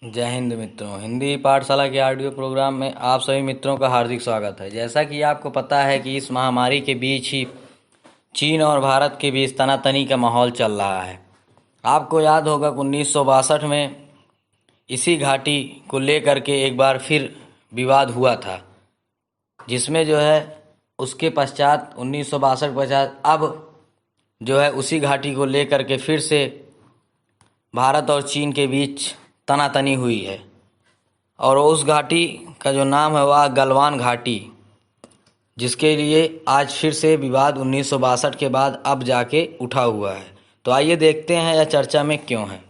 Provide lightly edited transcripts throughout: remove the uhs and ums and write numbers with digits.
जय हिंद मित्रों। हिंदी पाठशाला के ऑडियो प्रोग्राम में आप सभी मित्रों का हार्दिक स्वागत है। जैसा कि आपको पता है कि इस महामारी के बीच ही चीन और भारत के बीच तनातनी का माहौल चल रहा है। आपको याद होगा कि 1962 में इसी घाटी को लेकर के एक बार फिर विवाद हुआ था, जिसमें उसके पश्चात 1962 पश्चात अब उसी घाटी को लेकर के फिर से भारत और चीन के बीच तनातनी हुई है। और उस घाटी का जो नाम है वह गलवान घाटी, जिसके लिए आज फिर से विवाद 1962 के बाद अब जाके उठा हुआ है। तो आइए देखते हैं यह चर्चा में क्यों है।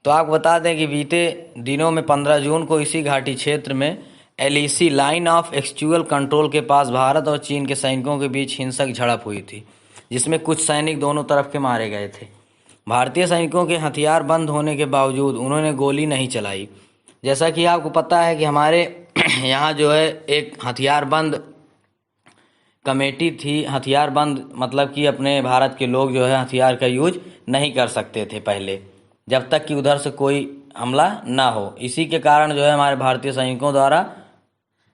तो आपको बता दें कि बीते दिनों में 15 जून को इसी घाटी क्षेत्र में LEC line of actual control के पास भारत और चीन के सैनिकों के बीच हिंसक झड़प हुई थी, जिसमें कुछ सैनिक दोनों तरफ के मारे गए थे। भारतीय सैनिकों के हथियार बंद होने के बावजूद उन्होंने गोली नहीं चलाई। जैसा कि आपको पता है कि हमारे यहाँ एक हथियार बंद कमेटी थी। हथियार बंद मतलब कि अपने भारत के लोग हथियार का यूज नहीं कर सकते थे पहले, जब तक कि उधर से कोई हमला ना हो। इसी के कारण हमारे भारतीय सैनिकों द्वारा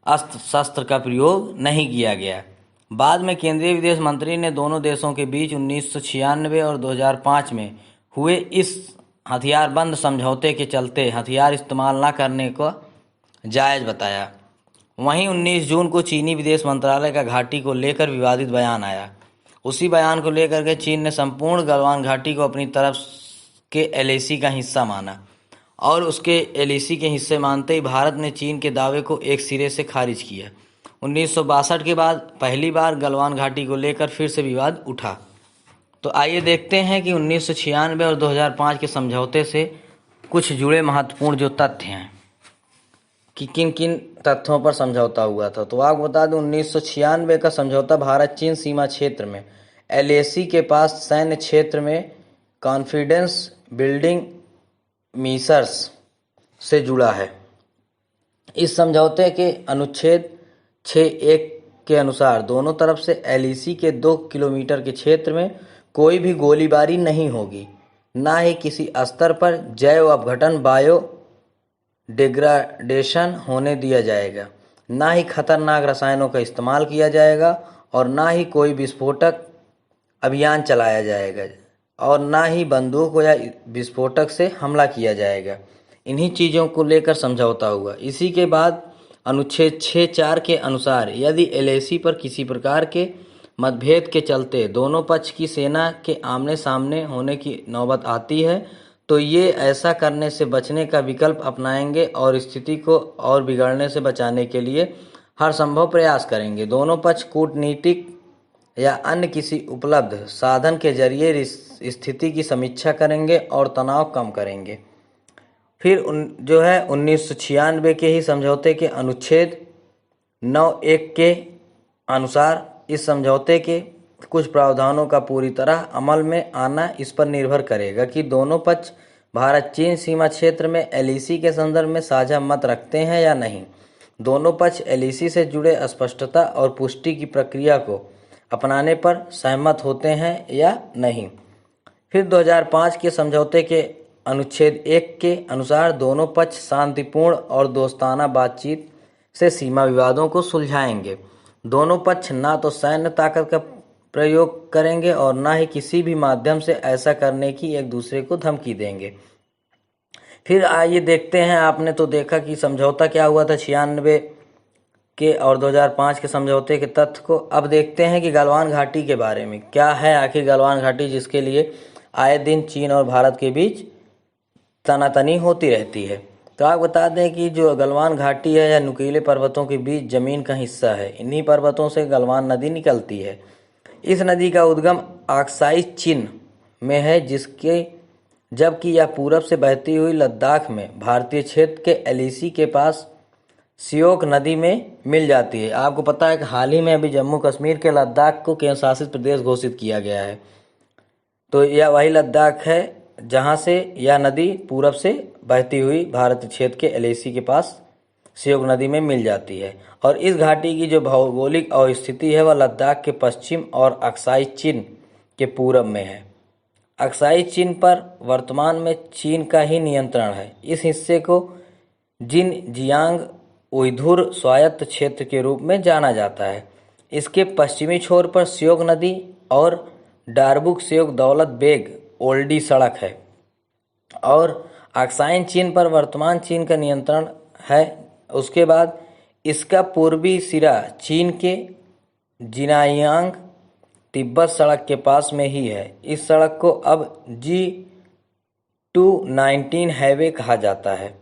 अस्त्र शस्त्र का प्रयोग नहीं किया गया। बाद में केंद्रीय विदेश मंत्री ने दोनों देशों के बीच 1996 और 2005 में हुए इस हथियार बंद समझौते के चलते हथियार इस्तेमाल न करने को जायज़ बताया। वहीं 19 जून को चीनी विदेश मंत्रालय का घाटी को लेकर विवादित बयान आया। उसी बयान को लेकर के चीन ने संपूर्ण गलवान घाटी को अपनी तरफ के एलएसी का हिस्सा माना, और उसके एलएसी के हिस्से मानते ही भारत ने चीन के दावे को एक सिरे से खारिज किया। 1962 के बाद पहली बार गलवान घाटी को लेकर फिर से विवाद उठा। तो आइए देखते हैं कि 1996 और 2005 के समझौते से कुछ जुड़े महत्वपूर्ण जो तथ्य हैं कि किन किन तथ्यों पर समझौता हुआ था। तो आपको बता दूं, 1996 का समझौता भारत चीन सीमा क्षेत्र में एलएसी के पास सैन्य क्षेत्र में कॉन्फिडेंस बिल्डिंग मीसर्स से जुड़ा है। इस समझौते के अनुच्छेद 6(1) के अनुसार दोनों तरफ से एलएसी के 2 किलोमीटर के क्षेत्र में कोई भी गोलीबारी नहीं होगी, ना ही किसी स्तर पर जैव अपघटन बायो डिग्रेडेशन होने दिया जाएगा, ना ही खतरनाक रसायनों का इस्तेमाल किया जाएगा, और ना ही कोई विस्फोटक अभियान चलाया जाएगा, और ना ही बंदूक या विस्फोटक से हमला किया जाएगा। इन्हीं चीज़ों को लेकर समझौता हुआ। इसी के बाद अनुच्छेद 6(4) के अनुसार यदि एलएसी पर किसी प्रकार के मतभेद के चलते दोनों पक्ष की सेना के आमने सामने होने की नौबत आती है, तो ये ऐसा करने से बचने का विकल्प अपनाएंगे और स्थिति को और बिगड़ने से बचाने के लिए हर संभव प्रयास करेंगे। दोनों पक्ष कूटनीतिक या अन्य किसी उपलब्ध साधन के जरिए इस स्थिति की समीक्षा करेंगे और तनाव कम करेंगे। फिर 1996 के ही समझौते के अनुच्छेद 9(1) के अनुसार इस समझौते के कुछ प्रावधानों का पूरी तरह अमल में आना इस पर निर्भर करेगा कि दोनों पक्ष भारत चीन सीमा क्षेत्र में एलएसी के संदर्भ में साझा मत रखते हैं या नहीं। दोनों पक्ष एलएसी से जुड़े स्पष्टता और पुष्टि की प्रक्रिया को अपनाने पर सहमत होते हैं या नहीं। फिर 2005 के समझौते के अनुच्छेद 1 के अनुसार दोनों पक्ष शांतिपूर्ण और दोस्ताना बातचीत से सीमा विवादों को सुलझाएंगे। दोनों पक्ष ना तो सैन्य ताकत का प्रयोग करेंगे और ना ही किसी भी माध्यम से ऐसा करने की एक दूसरे को धमकी देंगे। फिर आइए देखते हैं, आपने तो देखा कि समझौता क्या हुआ था 96 के और 2005 के समझौते के तथ्य को। अब देखते हैं कि गलवान घाटी के बारे में क्या है आखिर गलवान घाटी, जिसके लिए आए दिन चीन और भारत के बीच तनातनी होती रहती है। तो आप बता दें कि जो गलवान घाटी है यह नुकीले पर्वतों के बीच जमीन का हिस्सा है। इन्हीं पर्वतों से गलवान नदी निकलती है। इस नदी का उद्गम अक्साई चीन में है, जबकि यह पूरब से बहती हुई लद्दाख में भारतीय क्षेत्र के एलएसी के पास सियोक नदी में मिल जाती है। आपको पता है कि हाल ही में अभी जम्मू कश्मीर के लद्दाख को केंद्र शासित प्रदेश घोषित किया गया है। तो यह वही लद्दाख है जहां से यह नदी पूरब से बहती हुई भारतीय क्षेत्र के एलएसी के पास सियोक नदी में मिल जाती है। और इस घाटी की जो भौगोलिक स्थिति है वह लद्दाख के पश्चिम और अक्साई चीन के पूरब में है। अक्साई चीन पर वर्तमान में चीन का ही नियंत्रण है। इस हिस्से को जिनजियांग उइघुर स्वायत्त क्षेत्र के रूप में जाना जाता है। इसके पश्चिमी छोर पर श्योक नदी और डारबुक श्योक दौलत बेग ओल्डी सड़क है और अक्साई चीन पर वर्तमान चीन का नियंत्रण है। उसके बाद इसका पूर्वी सिरा चीन के जिनायांग तिब्बत सड़क के पास में ही है। इस सड़क को अब G219 हाईवे कहा जाता है।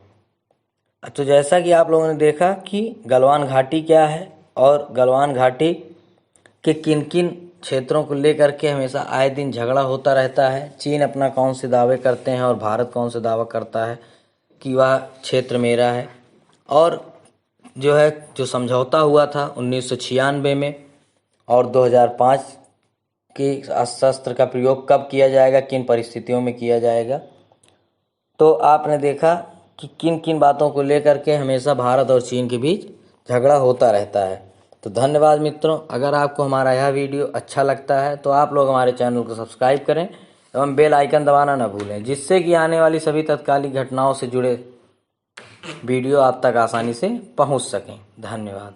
तो जैसा कि आप लोगों ने देखा कि गलवान घाटी क्या है और गलवान घाटी के किन किन क्षेत्रों को लेकर के हमेशा आए दिन झगड़ा होता रहता है। चीन अपना कौन से दावे करते हैं और भारत कौन से दावा करता है कि वह क्षेत्र मेरा है। और जो समझौता हुआ था 1996 में और 2005 के शस्त्र का प्रयोग कब किया जाएगा, किन परिस्थितियों में किया जाएगा, तो आपने देखा कि किन किन बातों को लेकर के हमेशा भारत और चीन के बीच झगड़ा होता रहता है। तो धन्यवाद मित्रों। अगर आपको हमारा यह वीडियो अच्छा लगता है तो आप लोग हमारे चैनल को सब्सक्राइब करें एवं बेल आइकन दबाना न भूलें, जिससे कि आने वाली सभी तत्कालिक घटनाओं से जुड़े वीडियो आप तक आसानी से पहुंच सकें। धन्यवाद।